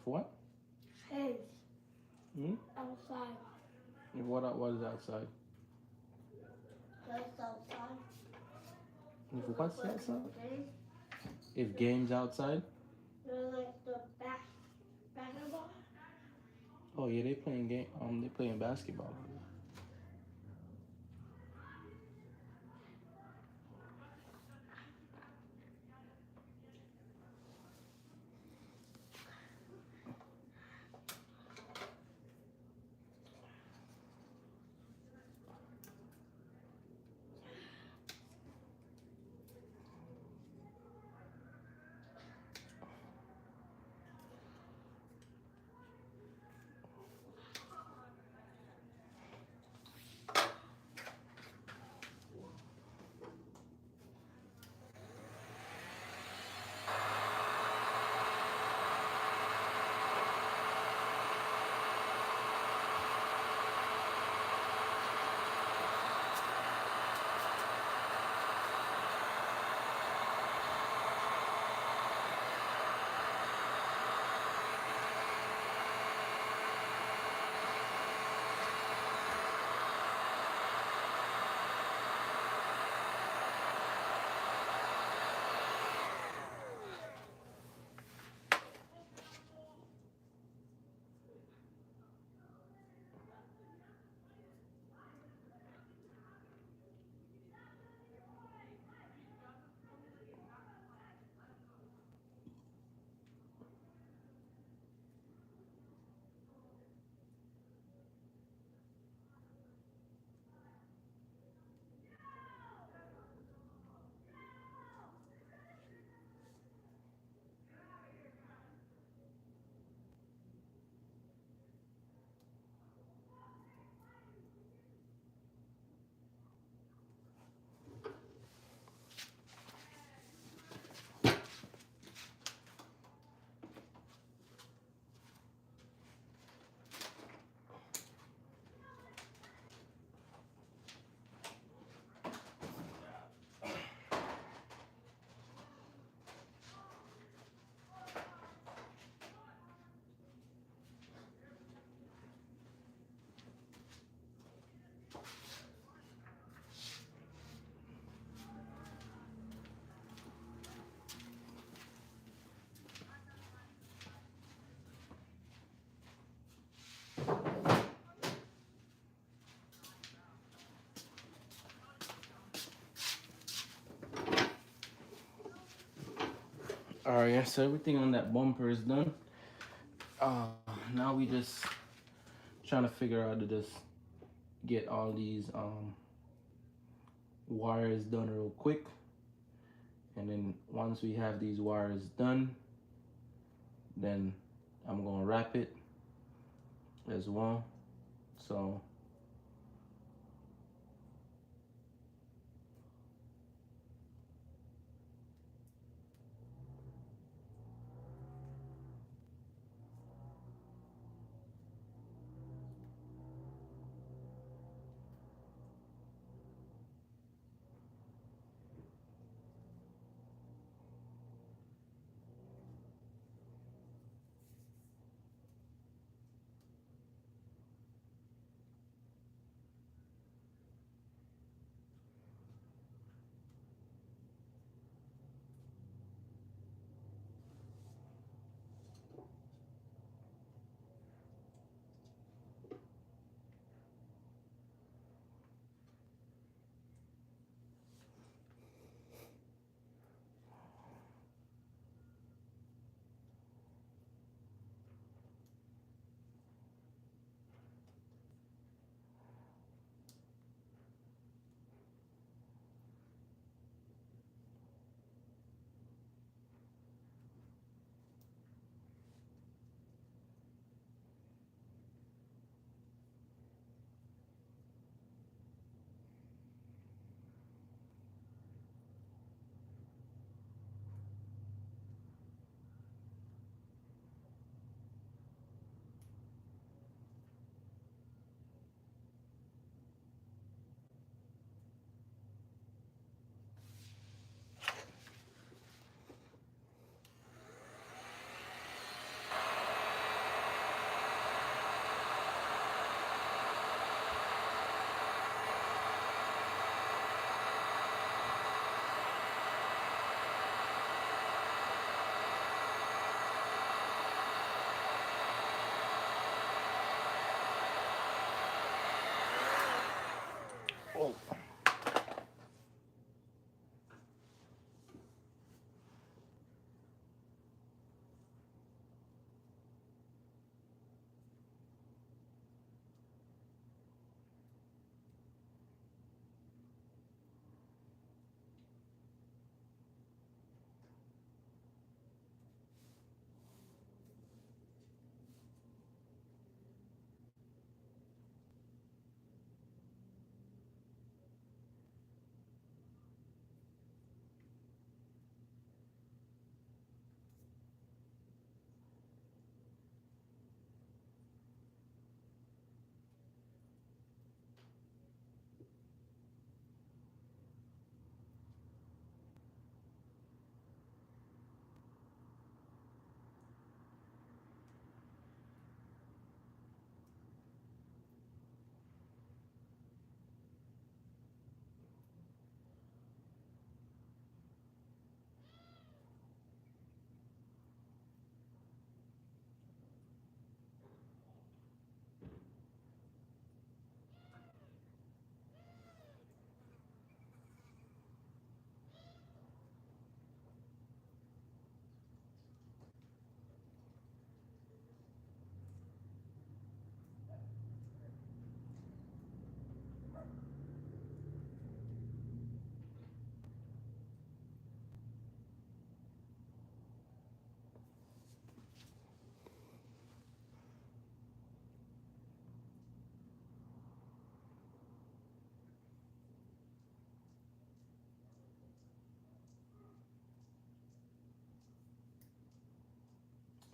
what? Fence. Hmm? Outside. What is outside? Just outside. If what's outside? Games. If games outside? Like the basketball. Oh yeah, they playing game. They playing basketball. All right, so everything on that bumper is done. Now we just trying to figure out to just get all these wires done real quick, and then once we have these wires done, then I'm gonna wrap it as well. So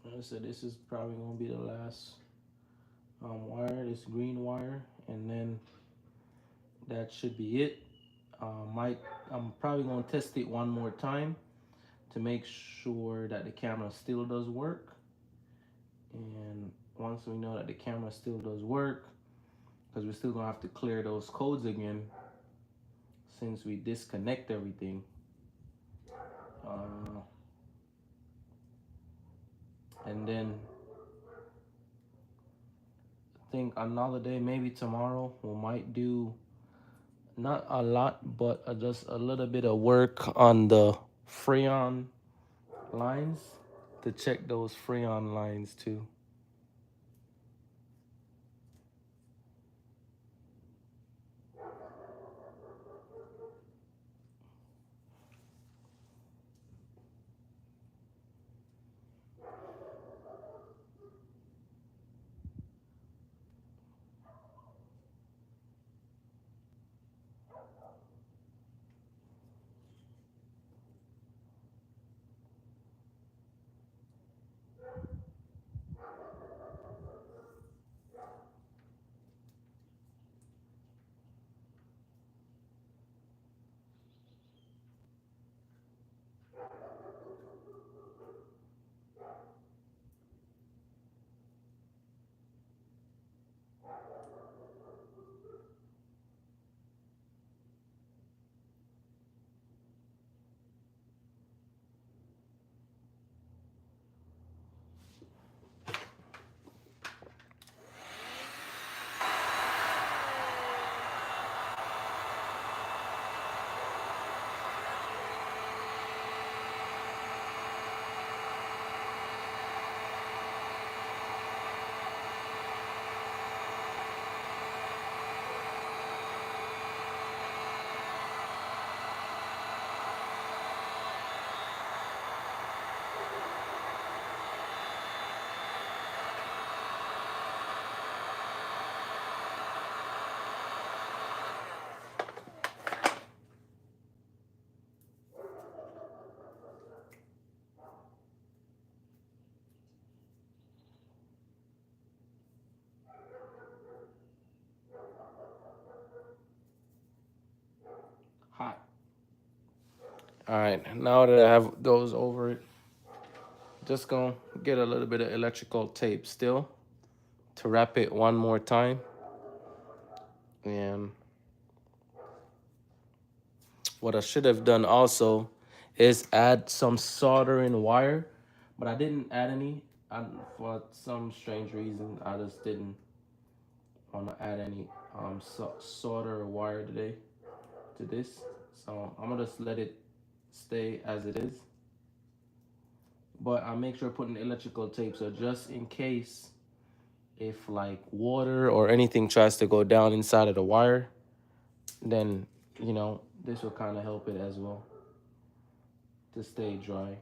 Like I said, this is probably gonna be the last wire, this green wire, and then that should be it. I'm probably gonna test it one more time to make sure that the camera still does work. And once we know that the camera still does work, because we're still gonna have to clear those codes again since we disconnect everything. Uh, and then I think another day, maybe tomorrow, we might do not a lot, but just a little bit of work on the Freon lines to check those Freon lines too. Hot. All right, now that I have those over it, just gonna get a little bit of electrical tape still to wrap it one more time. And what I should have done also is add some soldering wire, but I didn't add any. For some strange reason, I just didn't want to add any solder wire today to this. So I'm gonna just let it stay as it is. But I make sure putting electrical tape so just in case if like water or anything tries to go down inside of the wire, then this will kind of help it as well to stay dry.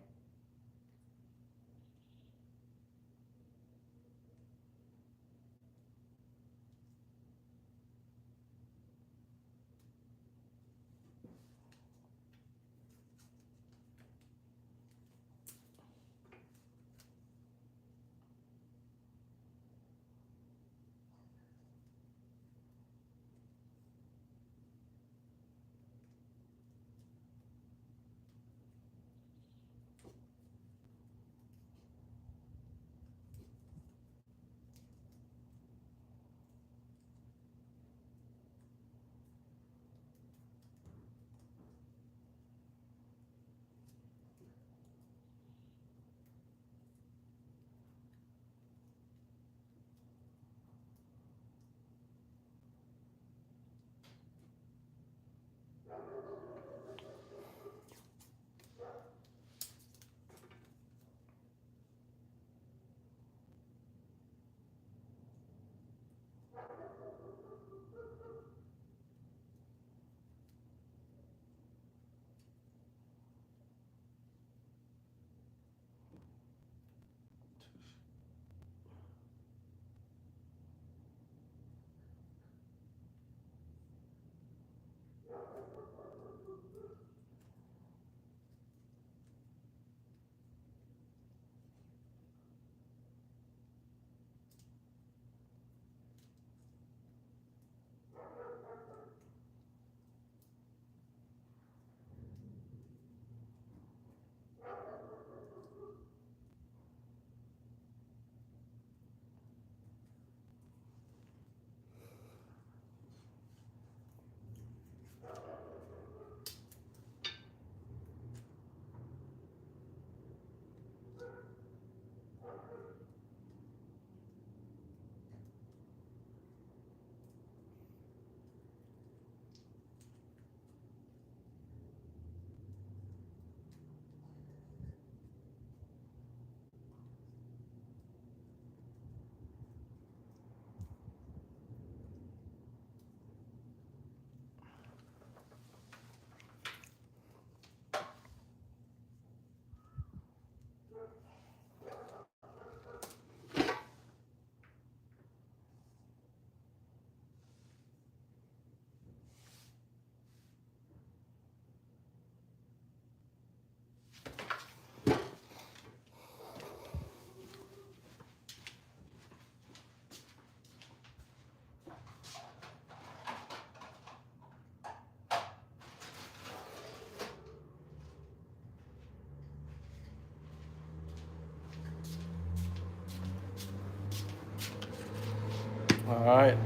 All right.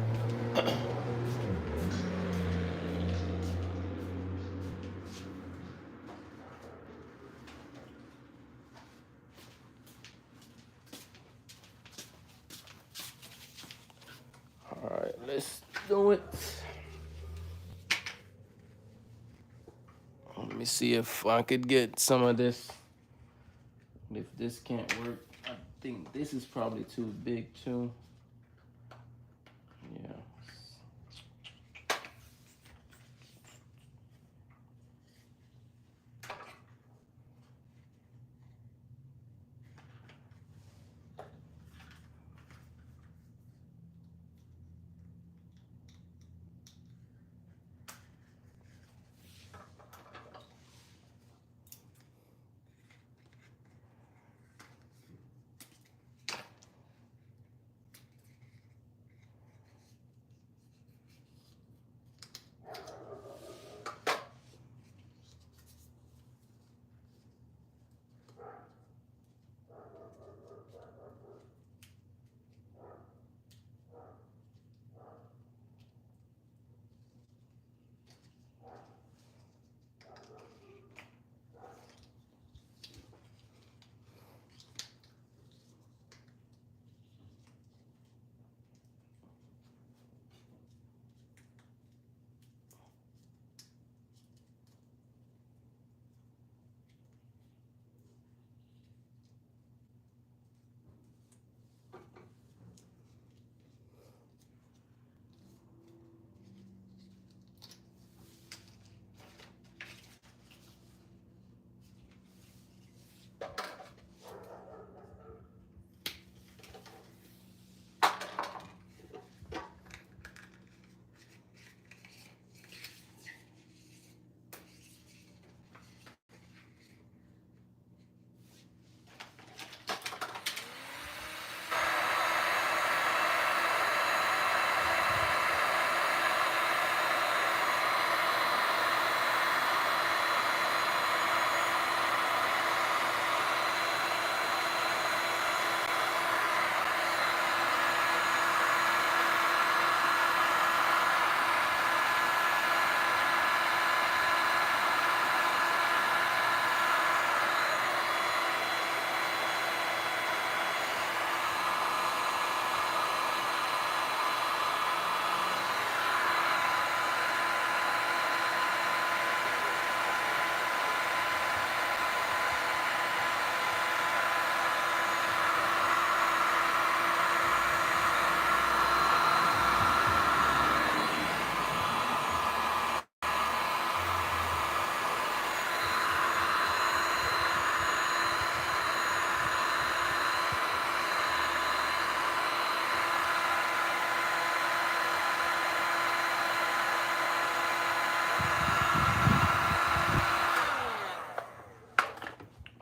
All right, let's do it. Let me see if I could get some of this. If this can't work, I think this is probably too big too. Yeah.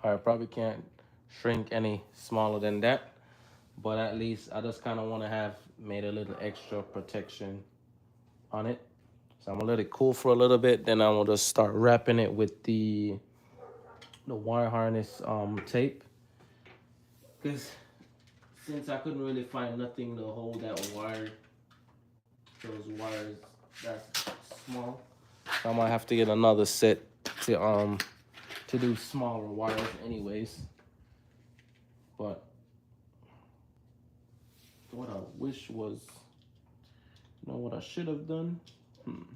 I probably can't shrink any smaller than that, but at least I just kind of want to have made a little extra protection on it. So I'm gonna let it cool for a little bit, then I'm gonna just start wrapping it with the wire harness tape. Because since I couldn't really find nothing to hold that wire, those wires that's small, so I might have to get another set to do smaller wires anyways. But what I wish was, you know what I should have done? Hold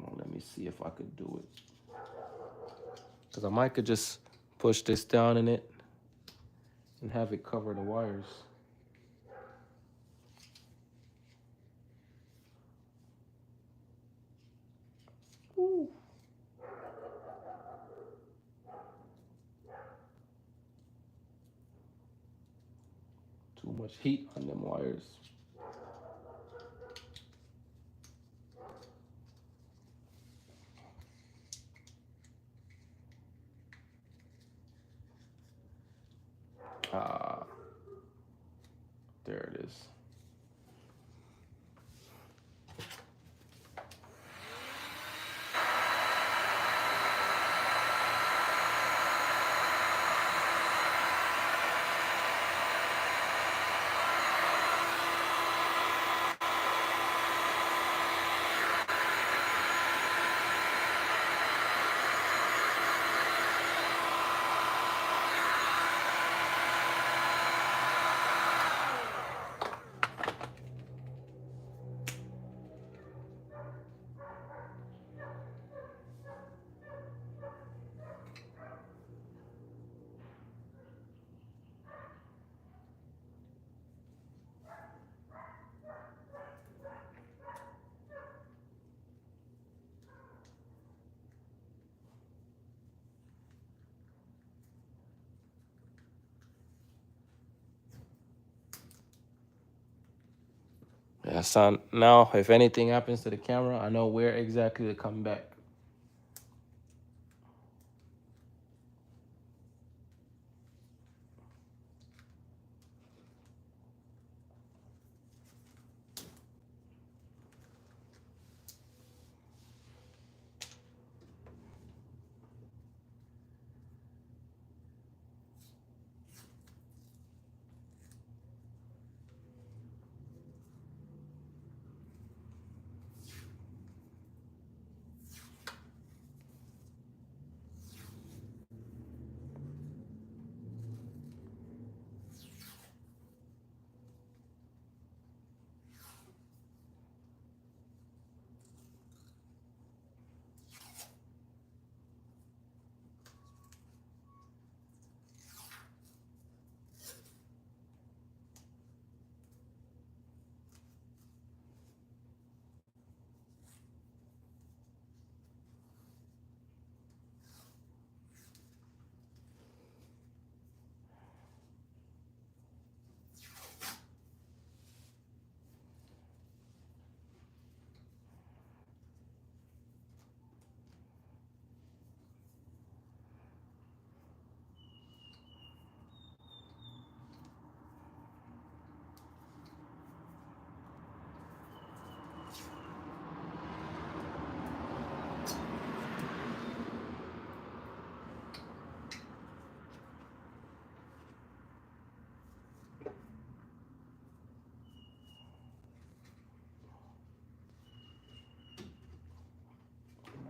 on, let me see if I could do it. Because I might could just push this down in it and have it cover the wires. Ooh. Too much heat on them wires. Ah, there it is. So now if anything happens to the camera, I know where exactly to come back.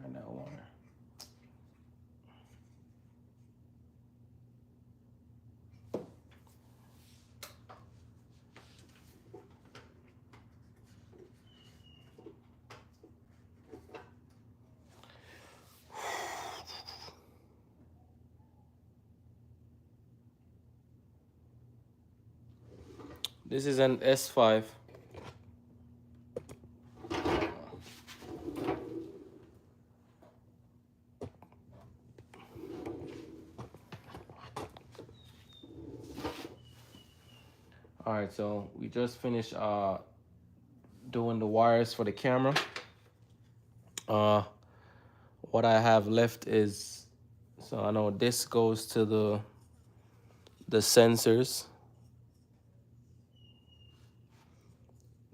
Right now, water. This is an S5. All right, so we just finished doing the wires for the camera. What I have left is, so I know this goes to the sensors.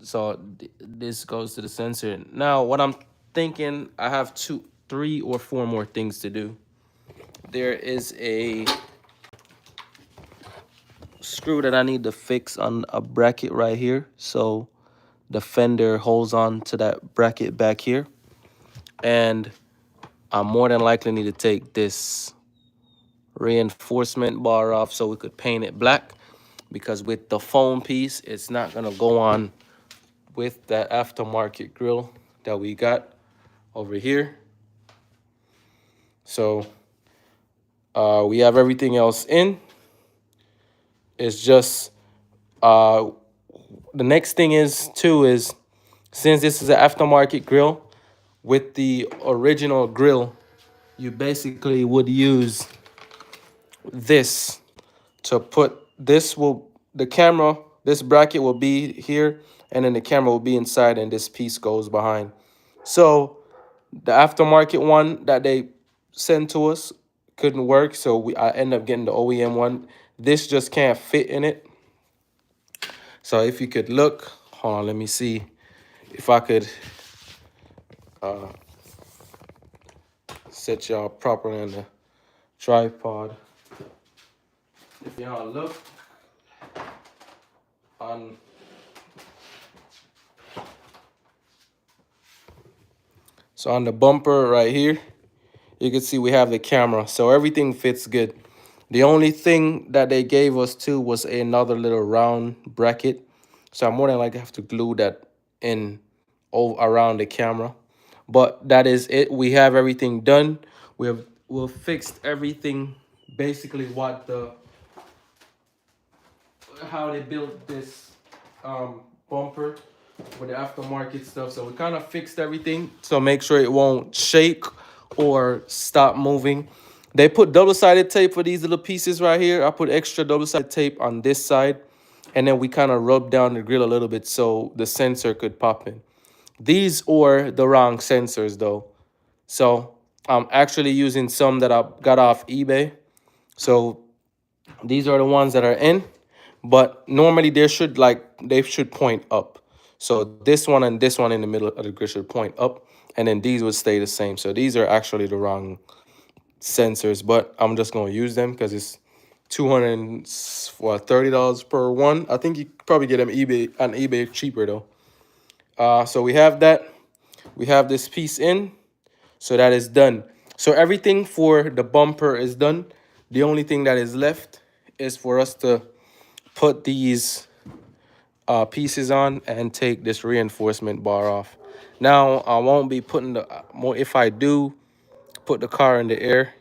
So this goes to the sensor. Now, what I'm thinking, I have 3 or 4 more things to do. There is a screw that I need to fix on a bracket right here. So the fender holds on to that bracket back here. And I more than likely need to take this reinforcement bar off so we could paint it black, because with the foam piece, it's not gonna go on with that aftermarket grill that we got over here. So we have everything else in. It's just the next thing is since this is an aftermarket grill, with the original grill, you basically would use this to put this this bracket will be here, and then the camera will be inside, and this piece goes behind. So the aftermarket one that they sent to us couldn't work, so I end up getting the OEM one. This just can't fit in it. So if you could look, hold on, let me see if I could set y'all properly on the tripod. If y'all look on on the bumper right here, you can see we have the camera, so everything fits good. The only thing that they gave us too was another little round bracket, so I'm more than likely have to glue that in around the camera. But that is it. We have everything done. We've fixed everything, basically how they built this bumper with the aftermarket stuff. So we kind of fixed everything, so make sure it won't shake or stop moving. They put double-sided tape for these little pieces right here. I put extra double-sided tape on this side, and then we kind of rub down the grill a little bit so the sensor could pop in. These are the wrong sensors though. So I'm actually using some that I got off eBay. So these are the ones that are in, but normally they should point up. So this one and this one in the middle of the grid should point up, and then these would stay the same. So these are actually the wrong sensors, but I'm just gonna use them because it's $230 per one. I think you could probably get them on eBay cheaper though. So we have that. We have this piece in, so that is done. So everything for the bumper is done. The only thing that is left is for us to put these pieces on and take this reinforcement bar off. Now I won't be putting the more. If I do put the car in the air,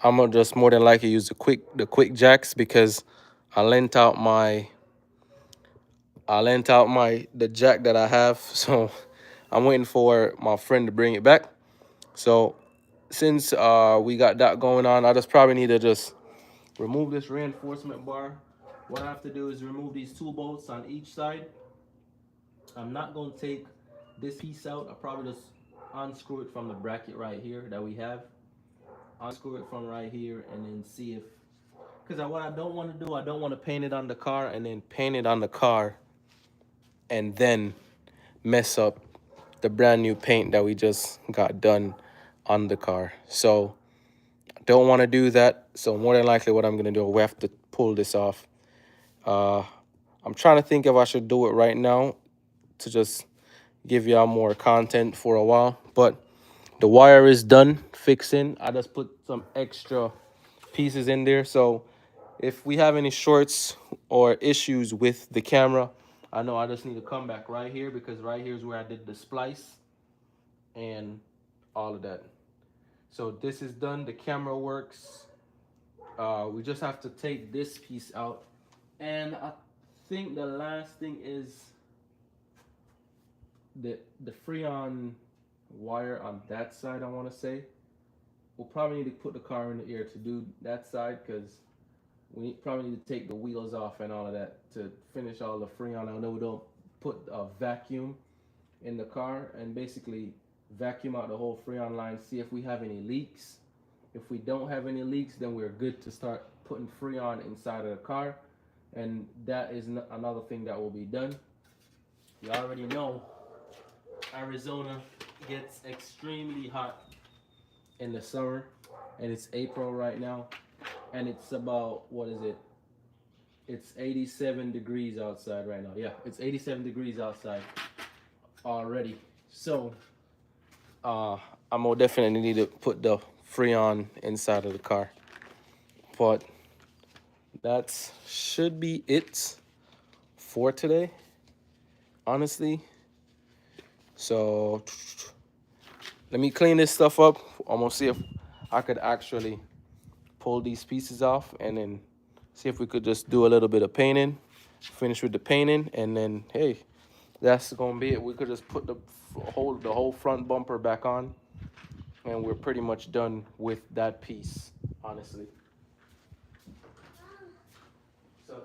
I'm gonna just more than likely use the quick jacks because I lent out the jack that I have. So I'm waiting for my friend to bring it back. So since we got that going on, I just probably need to just remove this reinforcement bar. What I have to do is remove these two bolts on each side. I'm not going to take this piece out. I'll probably just unscrew it from the bracket right here that we have. Unscrew it from right here and then see if... Because what I don't want to do, I don't want to paint it on the car and then paint it on the car and then mess up the brand new paint that we just got done on the car. So don't want to do that. So more than likely what I'm going to do, we have to pull this off. I'm trying to think if I should do it right now to just give y'all more content for a while. But the wire is done fixing. I just put some extra pieces in there. So if we have any shorts or issues with the camera, I know I just need to come back right here because right here is where I did the splice and all of that. So this is done. The camera works. We just have to take this piece out. And I think the last thing is the Freon wire on that side, I want to say. We'll probably need to put the car in the air to do that side because we probably need to take the wheels off and all of that to finish all the Freon. I know we don't put a vacuum in the car and basically vacuum out the whole Freon line, see if we have any leaks. If we don't have any leaks, then we're good to start putting Freon inside of the car. And that is another thing that will be done. You already know Arizona gets extremely hot in the summer, and it's April right now, and it's about, what is it? It's 87 degrees outside right now. Yeah, it's 87 degrees outside already. So I'm gonna definitely need to put the Freon inside of the car. But that should be it for today, honestly. So let me clean this stuff up. I'm gonna see if I could actually pull these pieces off and then see if we could just do a little bit of painting, finish with the painting, and then hey, that's gonna be it. We could just put the whole front bumper back on and we're pretty much done with that piece, honestly. So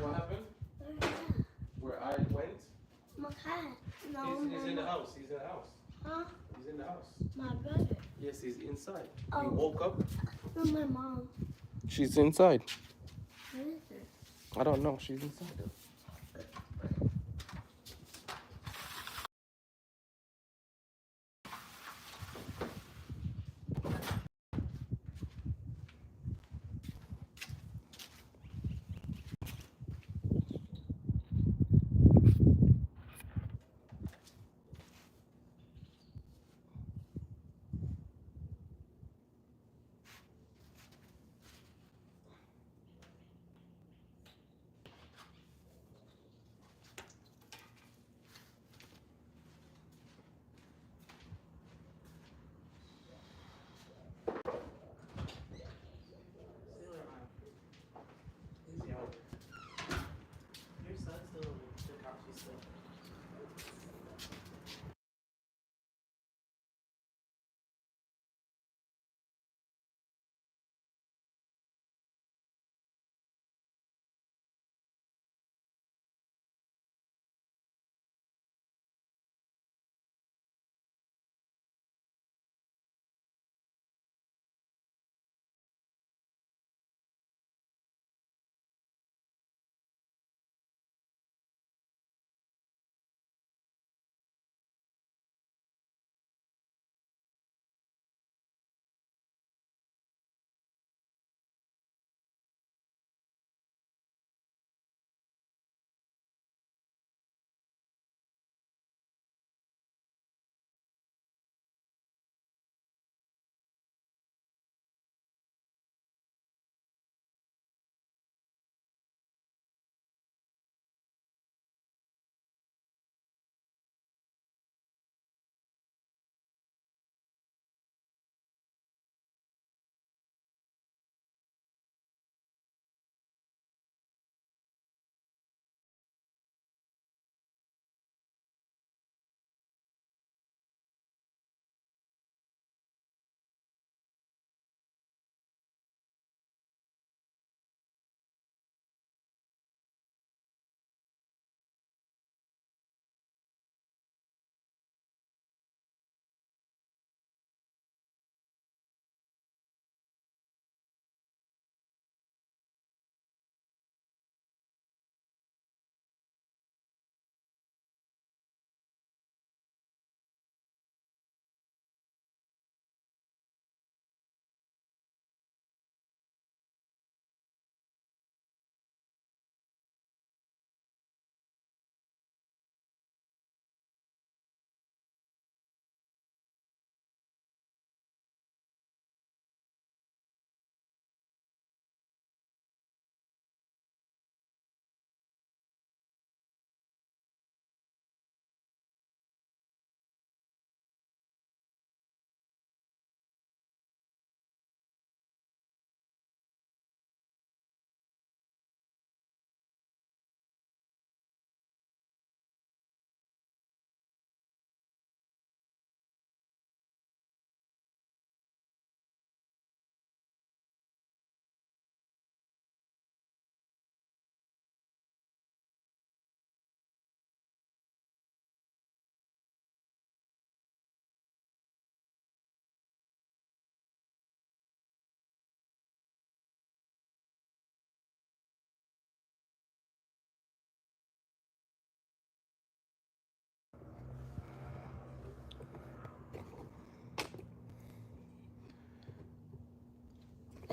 what happened? Where I went? No, He's in the house. He's in the house. Huh? He's in the house. My brother. Yes, he's inside. Oh. He woke up. No, my mom. She's inside. Where is it? I don't know. She's inside though.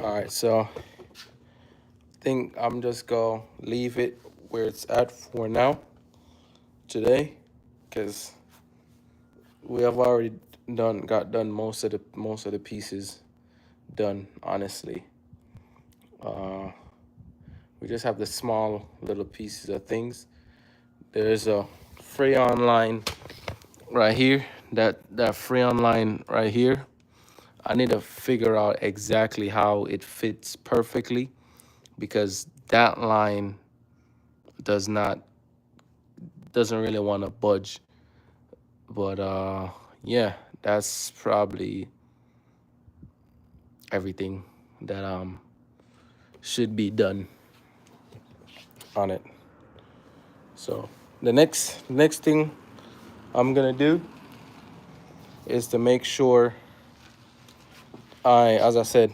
All right, so I think I'm just gonna leave it where it's at for now today, because we have already got done most of the pieces done, honestly. We just have the small little pieces of things. There's a Freon line right here. That Freon line right here, I need to figure out exactly how it fits perfectly, because that line doesn't really want to budge. But yeah, that's probably everything that should be done on it. So the next thing I'm gonna do is to make sure as I said,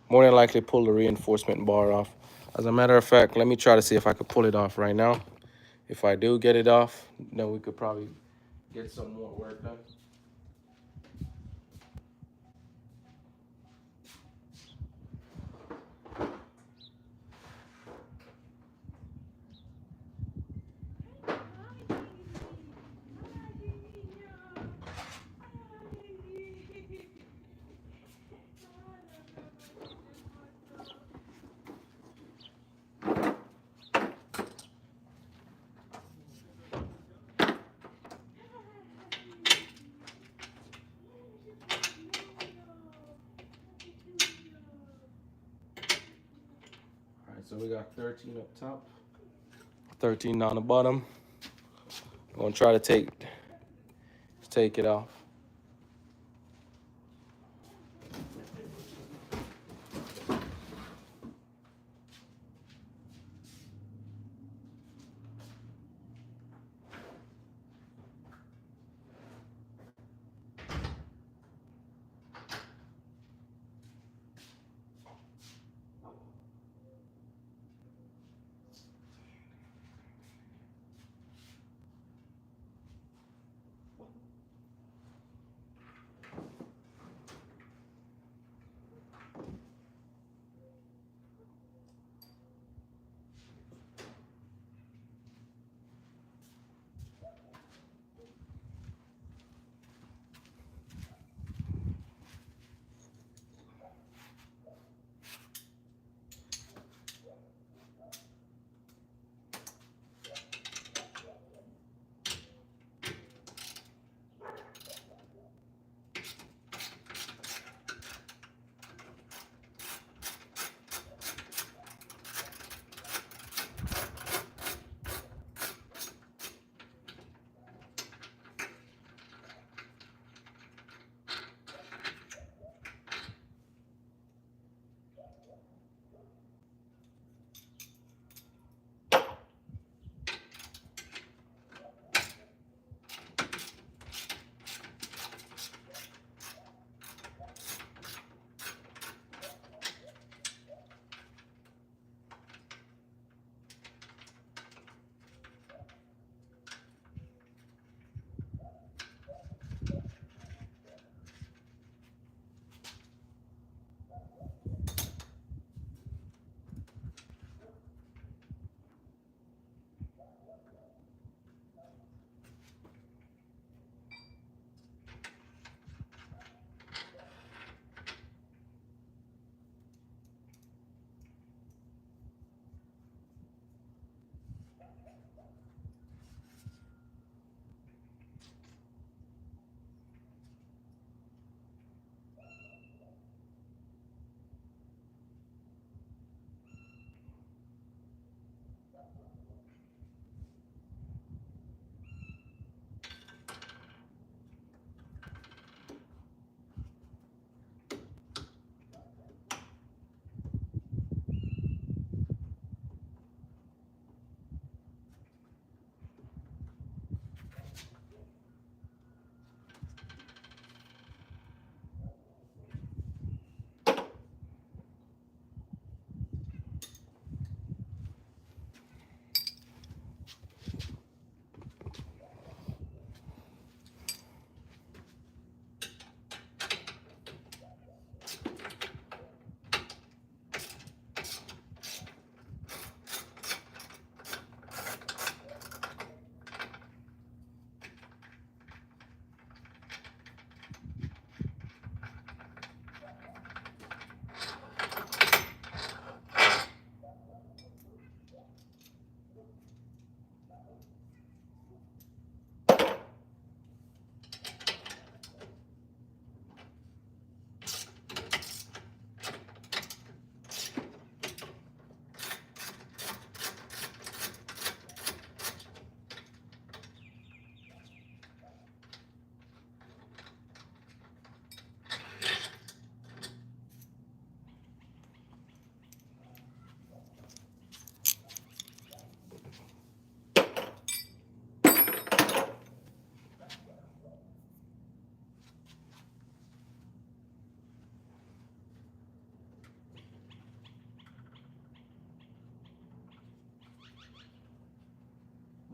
more than likely pull the reinforcement bar off. As a matter of fact, let me try to see if I could pull it off right now. If I do get it off, then we could probably get some more work done. All right, so we got 13 up top, 13 on the bottom. I'm gonna try to take it off.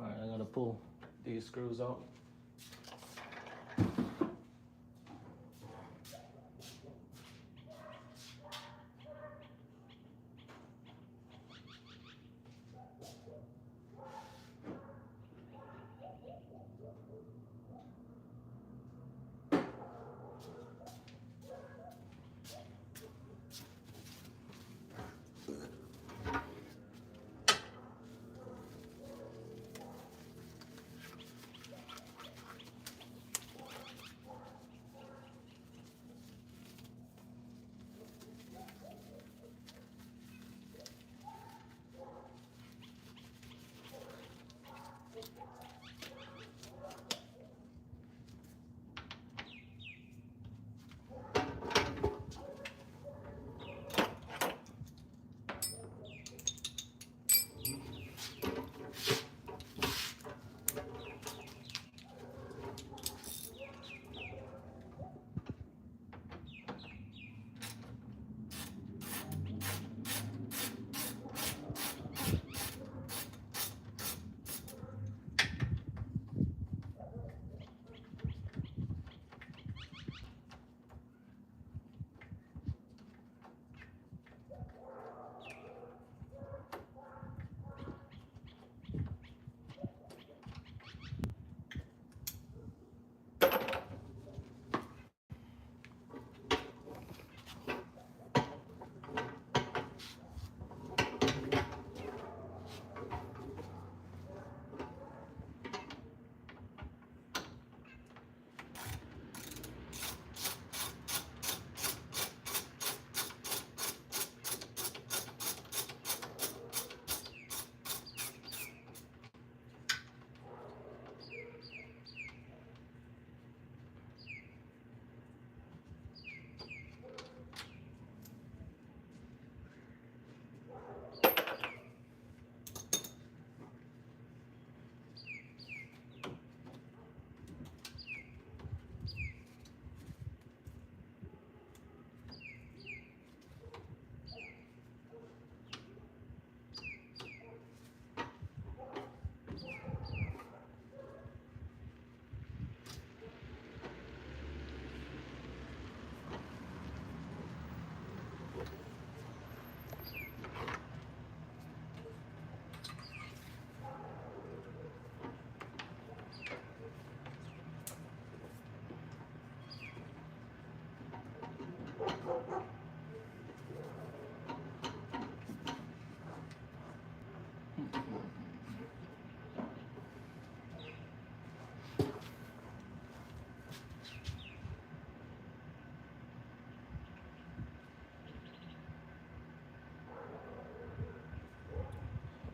All right, I'm gonna pull these screws out.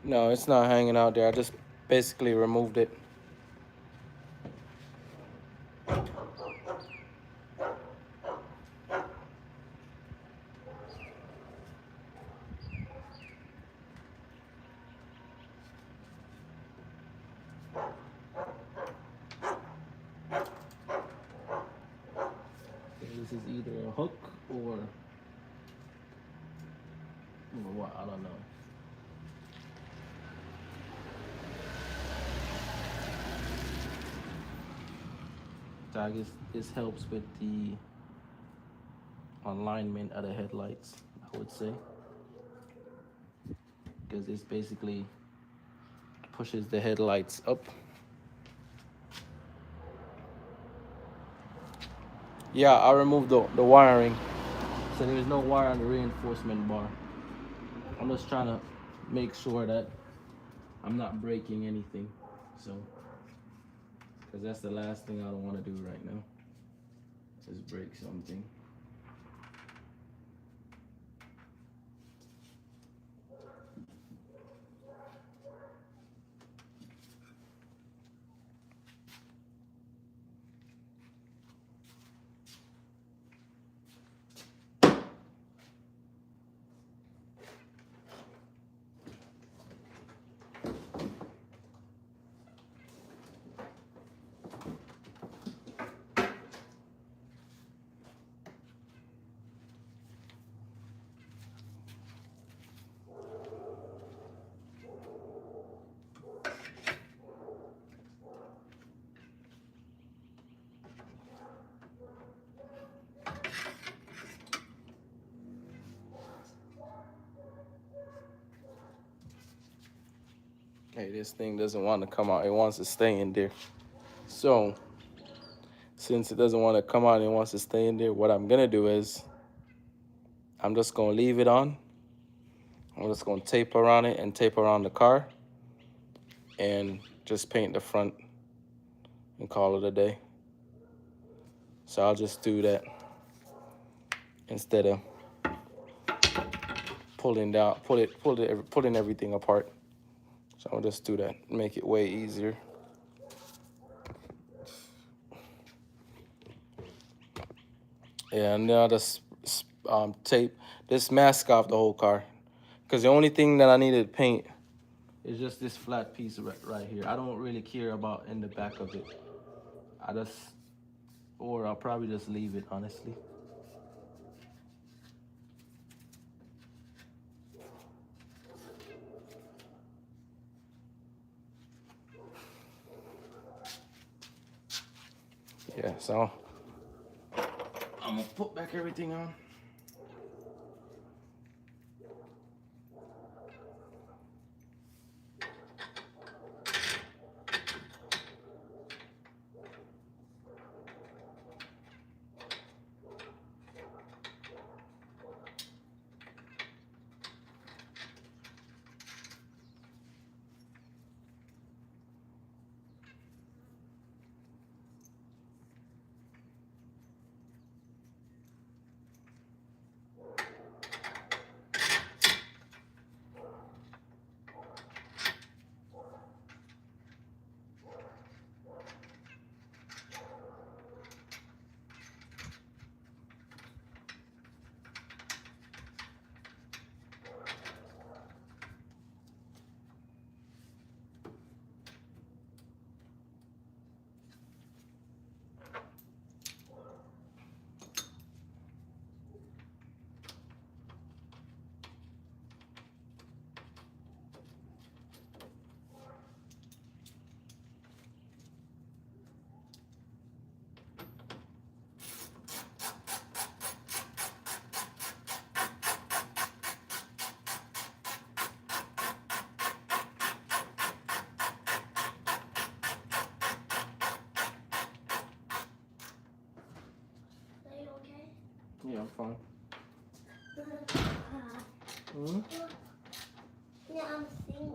No, it's not hanging out there. I just basically removed it. This is either a hook or what, I don't know. So I guess this helps with the alignment of the headlights, I would say. Because this basically pushes the headlights up. Yeah, I removed the wiring. So there's no wire on the reinforcement bar. I'm just trying to make sure that I'm not breaking anything. So, because that's the last thing I don't want to do right now, is break something. Hey, this thing doesn't want to come out. It wants to stay in there. So, since it doesn't want to come out and it wants to stay in there, what I'm going to do is I'm just going to leave it on. I'm just going to tape around it and tape around the car and just paint the front and call it a day. So I'll just do that instead of pulling everything apart. So I'll just do that, make it way easier. Yeah, and then I'll just tape this mask off the whole car, because the only thing that I needed to paint is just this flat piece right here. I don't really care about in the back of it. Or I'll probably just leave it, honestly. Yeah, so I'm gonna put back everything on. Are you okay? Yeah, I'm fine. Hmm? Yeah, I'm singing.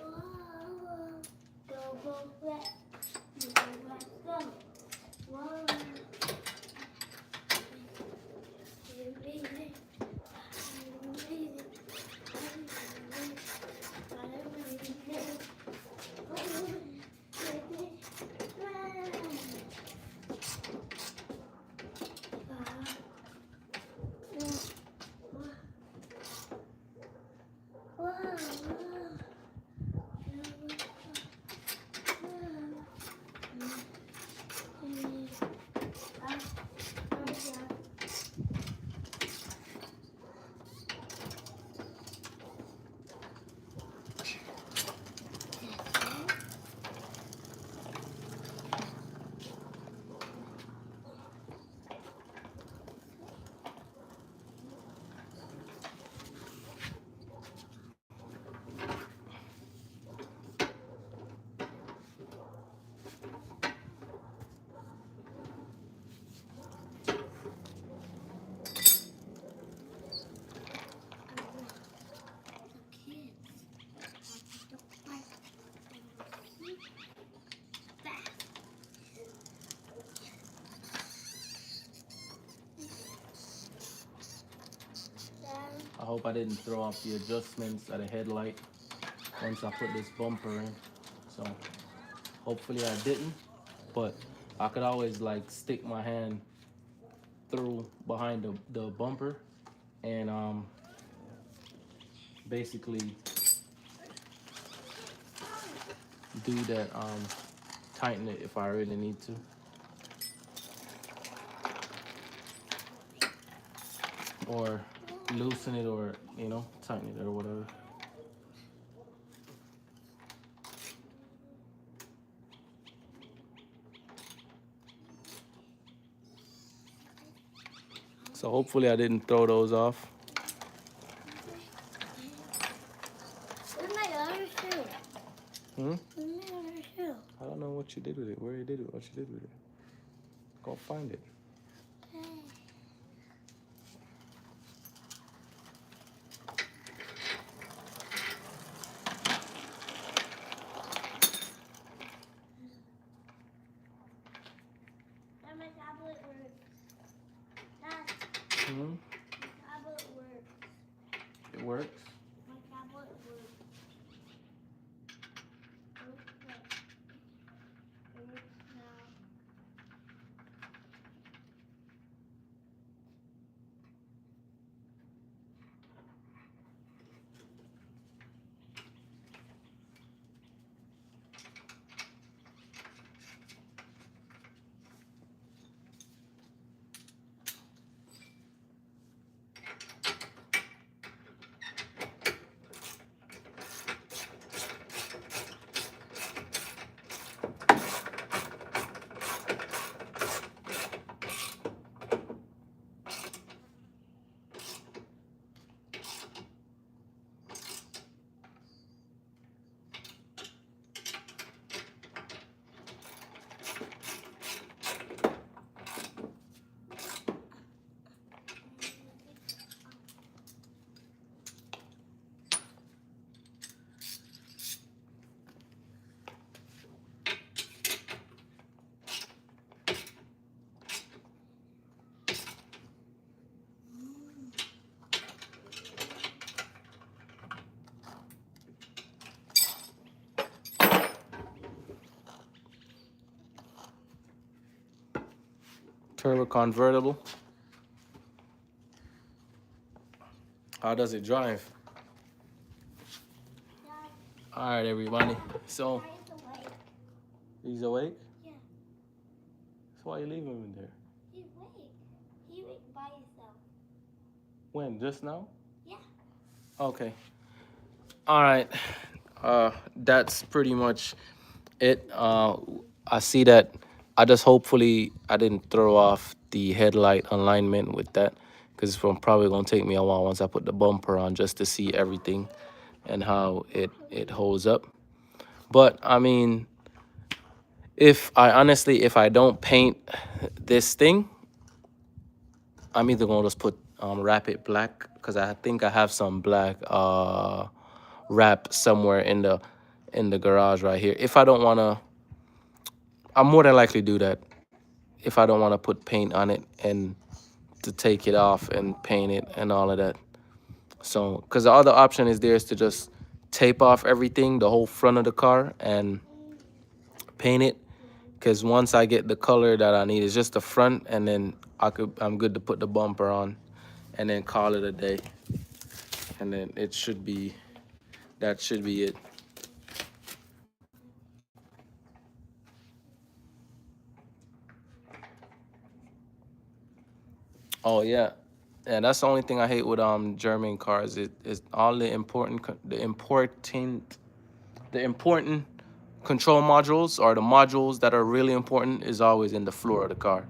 Whoa, go, go, back. Go, back, go. Whoa. I hope I didn't throw off the adjustments of the headlight once I put this bumper in. So hopefully I didn't, but I could always like stick my hand through behind the bumper and basically do that, tighten it if I really need to. Or loosen it, or tighten it or whatever. So hopefully I didn't throw those off. Where's my other shoe? Hmm? The mirror too. I don't know what you did with it. Where you did it? What you did with it? Go find it. Okay. And my tablet works. Dad, Hmm? my tablet works. It works. My tablet works. Okay. It works now. Turbo convertible. How does it drive? Dad, All right, everybody. So Dad is awake. he's awake. Yeah, So why you leaving him in there? he's awake. He awake by himself. When? Just now? Yeah. Okay. All right. That's pretty much it. I see that. I just hopefully I didn't throw off the headlight alignment with that, because it's probably gonna take me a while once I put the bumper on just to see everything and how it holds up. But I mean, if I don't paint this thing, I'm either gonna just put wrap it black, because I think I have some black wrap somewhere in the garage right here. If I don't wanna, I'm more than likely do that. If I don't want to put paint on it and to take it off and paint it and all of that. So, because the other option is there is to just tape off everything, the whole front of the car, and paint it. Because once I get the color that I need, it's just the front, and then I'm good to put the bumper on, and then call it a day. And then that should be it. Oh yeah, and that's the only thing I hate with German cars. It is all the important control modules, or the modules that are really important, is always in the floor of the car.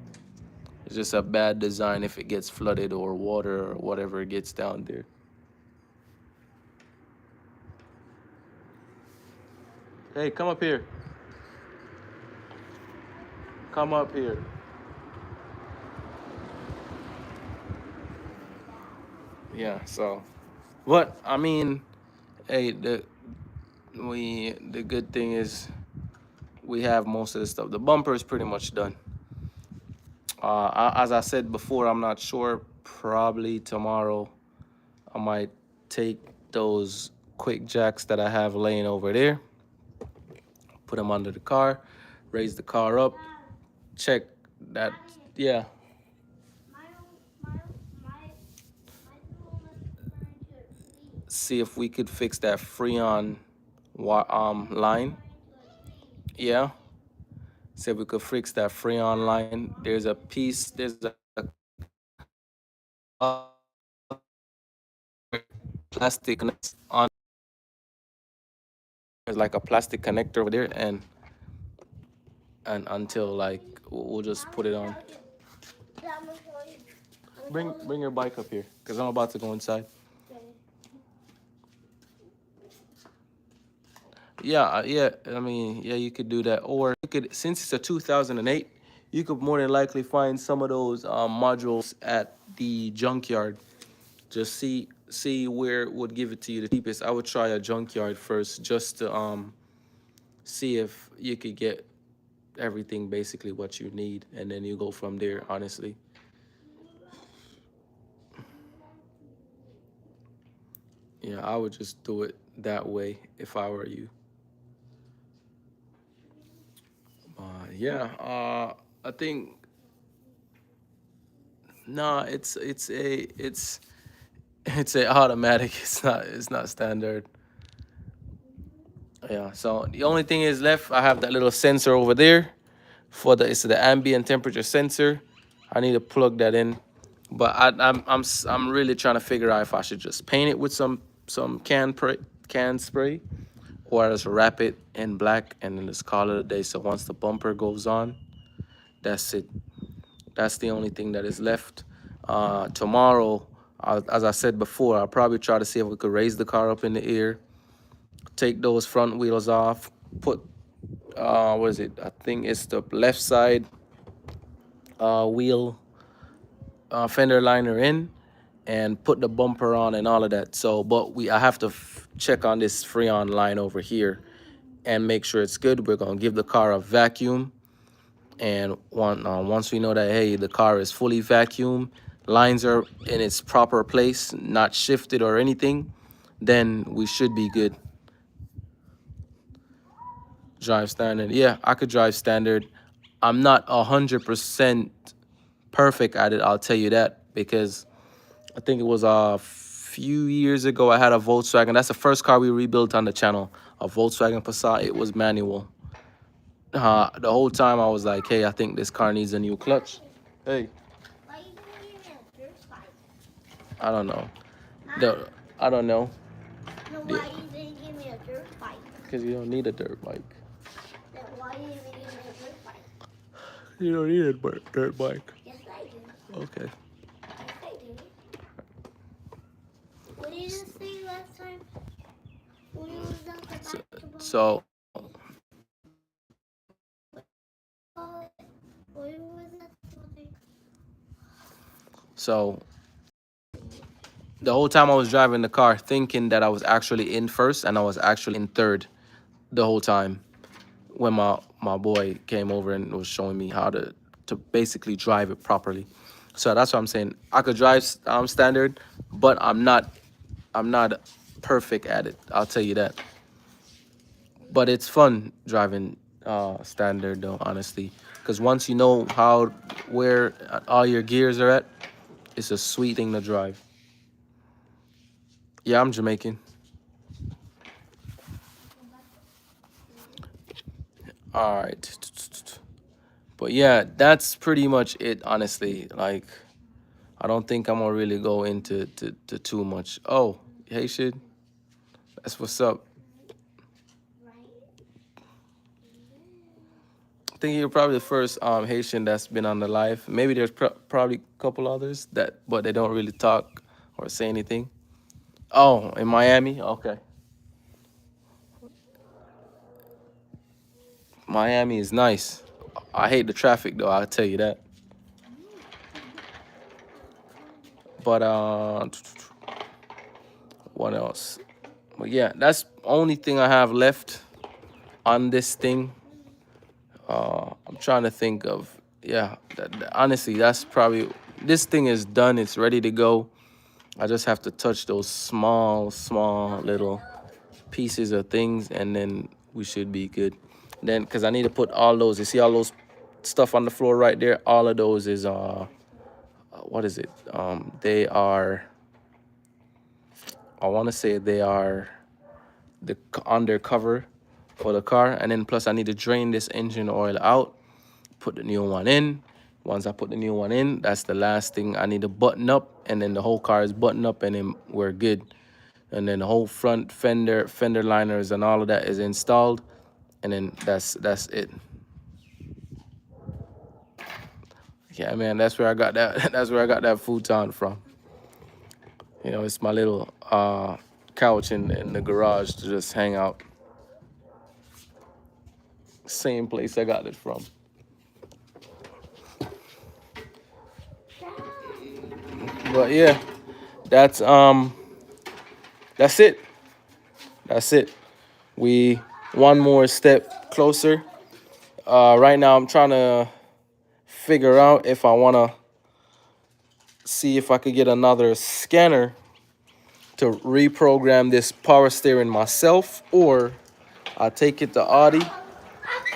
It's just a bad design if it gets flooded or water or whatever gets down there. Hey, come up here. Come up here. Yeah, so but I mean, hey, the good thing is we have most of the stuff. The bumper is pretty much done. As I said before, I'm not sure. Probably tomorrow, I might take those quick jacks that I have laying over there, put them under the car, raise the car up, check that. Yeah. My room is trying to sleep. See if we could fix that Freon line. Yeah. See if we could fix that Freon line. There's a piece. There's a plastic on. There's like a plastic connector over there, and until like we'll just put it on. Dad, I'm gonna show you. Bring your bike up here, cause I'm about to go inside. Okay. Yeah. I mean, yeah, you could do that, or you could, since it's a 2008, you could more than likely find some of those modules at the junkyard. Just see where would give it to you the cheapest. I would try a junkyard first, just to see if you could get everything basically what you need, and then you go from there. Honestly, yeah, I would just do it that way if I were you. Yeah, I think no, it's a automatic. It's not standard. Yeah. So the only thing is left, I have that little sensor over there for the it's the ambient temperature sensor. I need to plug that in, but I'm really trying to figure out if I should just paint it with some can spray, or just wrap it in black and then just call it a day. So once the bumper goes on, that's it. That's the only thing that is left. Tomorrow, as I said before, I'll probably try to see if we could raise the car up in the air, take those front wheels off, put what is it? I think it's the left side wheel fender liner in, and put the bumper on and all of that. So, but I have to check on this Freon line over here and make sure it's good. We're gonna give the car a vacuum, and once we know that, hey, the car is fully vacuumed, lines are in its proper place, not shifted or anything, then we should be good. Drive standard. Yeah, I could drive standard. I'm not 100% perfect at it, I'll tell you that, because I think it was a few years ago I had a Volkswagen. That's the first car we rebuilt on the channel, a Volkswagen Passat. It was manual. The whole time I was like, hey, I think this car needs a new clutch. Hey, Why you doing it in a dirt bike? I don't know. Huh? I don't know. No, why you didn't give me a dirt bike? Because you don't need a dirt bike. Then why you didn't give me a dirt bike? You don't need a dirt bike. Yes, I do. Okay. Yes, I do. What did you say last time? When you was at the basketball? So What was that? So the whole time I was driving the car, thinking that I was actually in first, and I was actually in third the whole time, when my boy came over and was showing me how to basically drive it properly. So that's what I'm saying. I could drive standard, but I'm not perfect at it. I'll tell you that. But it's fun driving standard though, honestly, because once you know where all your gears are at, it's a sweet thing to drive. Yeah, I'm Jamaican. All right. But yeah, that's pretty much it, honestly. Like, I don't think I'm gonna really go into to too much. Oh, hey, shit. That's what's up. I think you're probably the first Haitian that's been on the live. Maybe there's probably a couple others but they don't really talk or say anything. Oh, in Miami? Okay. Miami is nice. I hate the traffic though, I'll tell you that. But what else? But yeah, that's the only thing I have left on this thing. I'm trying to think of, yeah, honestly, that's probably, this thing is done. It's ready to go. I just have to touch those small little pieces of things, and then we should be good. Then, because I need to put all those, you see all those stuff on the floor right there? All of those is, what is it? They are, I want to say they are the undercover for the car. And then plus I need to drain this engine oil out, put the new one in. Once I put the new one in, that's the last thing I need to button up, and then the whole car is buttoned up, and then we're good. And then the whole front fender liners and all of that is installed, and then that's it. Yeah, man, that's where I got that. That's where I got that futon from. It's my little couch in the garage to just hang out. Same place I got it from. But yeah, that's it. That's it. We one more step closer. Right now I'm trying to figure out if I want to see if I could get another scanner to reprogram this power steering myself, or I take it to Audi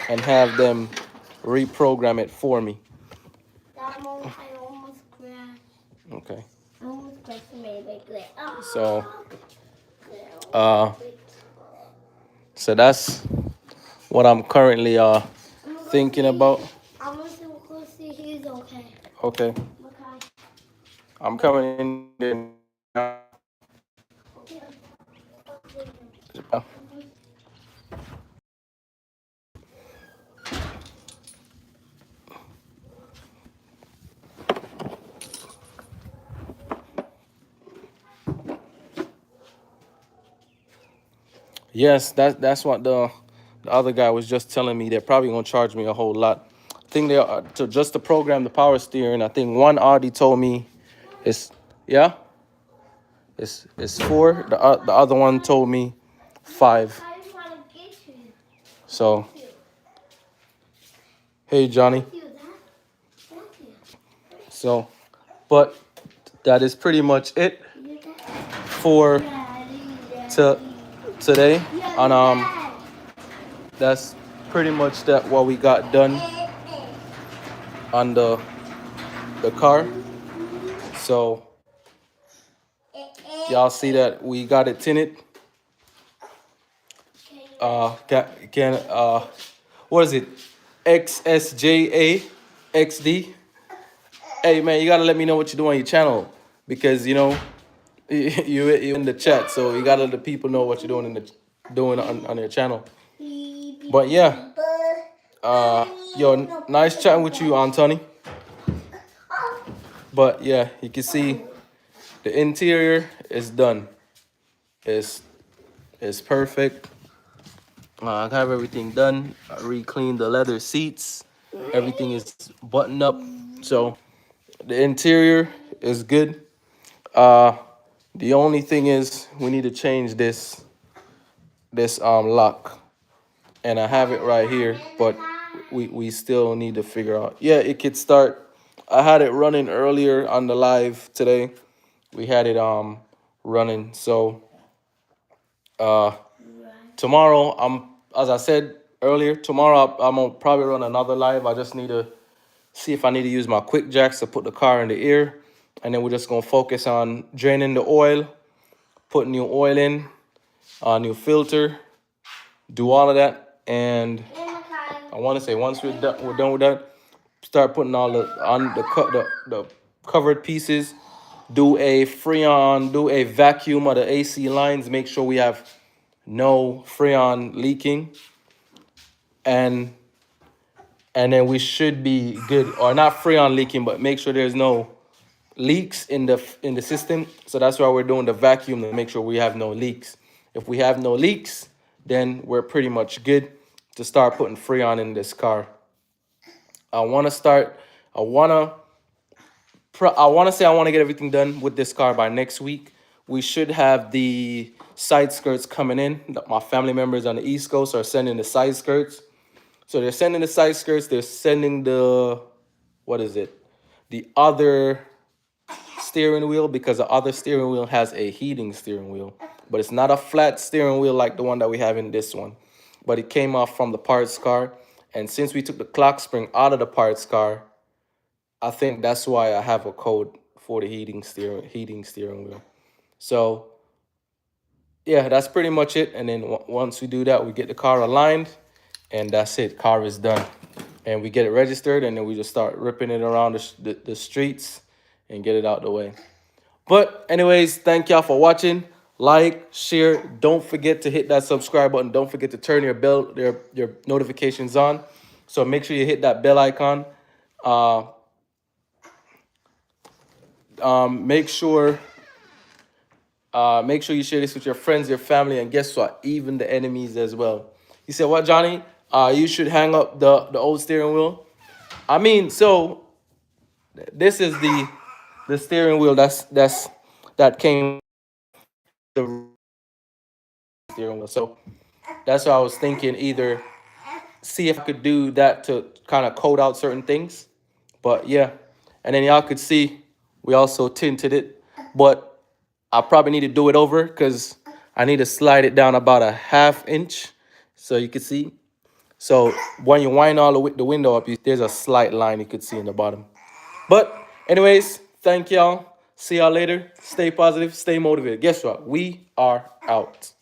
and have them reprogram it for me. I almost crashed. Okay. I almost crashed and made it glitch. So that's what I'm currently thinking about. I'm gonna see he's okay. Okay. Okay. I'm coming in there now. Yes, that's what the other guy was just telling me. They're probably gonna charge me a whole lot. I think they are to just to program the power steering. I think one Audi told me it's yeah, it's 4. The other one told me 5. I just want to get you. So hey Johnny. So, but that is pretty much it for today. And that's pretty much that what we got done on the car. So y'all see that we got it tinted. What is it? XSJA XD. Hey man, you gotta let me know what you do on your channel, because you know you in the chat, so you gotta let the people know what you're doing on your channel. But yeah, yo, nice chatting with you, Anthony. But yeah, you can see the interior is done. It's perfect. I have everything done. I re-cleaned the leather seats. Everything is buttoned up. So the interior is good. The only thing is we need to change this lock. And I have it right here, but we still need to figure out. Yeah, it could start. I had it running earlier on the live today. We had it running. So tomorrow, as I said earlier, tomorrow I'm gonna probably run another live. I just need to see if I need to use my quick jacks to put the car in the air, and then we're just gonna focus on draining the oil, put new oil in, new filter, do all of that. And I want to say once we're done with that, start putting all the covered pieces, do a Freon, do a vacuum of the AC lines, make sure we have no Freon leaking, and then we should be good. Or not Freon leaking, but make sure there's no leaks in the system. So that's why we're doing the vacuum, to make sure we have no leaks. If we have no leaks, then we're pretty much good to start putting Freon in this car. I want to get everything done with this car by next week. We should have the side skirts coming in. My family members on the East Coast are sending the side skirts. So they're sending the side skirts. They're sending the, what is it? The other steering wheel, because the other steering wheel has a heating steering wheel. But it's not a flat steering wheel like the one that we have in this one. But it came off from the parts car. And since we took the clock spring out of the parts car, I think that's why I have a code for the heating steering wheel. So yeah, that's pretty much it. And then once we do that, we get the car aligned, and that's it. Car is done. And we get it registered, and then we just start ripping it around the streets and get it out the way. But anyways, thank y'all for watching. Like, share. Don't forget to hit that subscribe button. Don't forget to turn your notifications on. So make sure you hit that bell icon. Make sure you share this with your friends, your family, and guess what? Even the enemies as well. You said what, Johnny? You should hang up the old steering wheel. I mean, so this is the steering wheel that came the steering wheel. So that's why I was thinking either see if I could do that to kind of code out certain things. But yeah, and then y'all could see we also tinted it, but I probably need to do it over because I need to slide it down about a half inch so you can see. So when you wind all the window up, there's a slight line you could see in the bottom. But anyways, thank y'all. See y'all later. Stay positive, stay motivated. Guess what? We are out.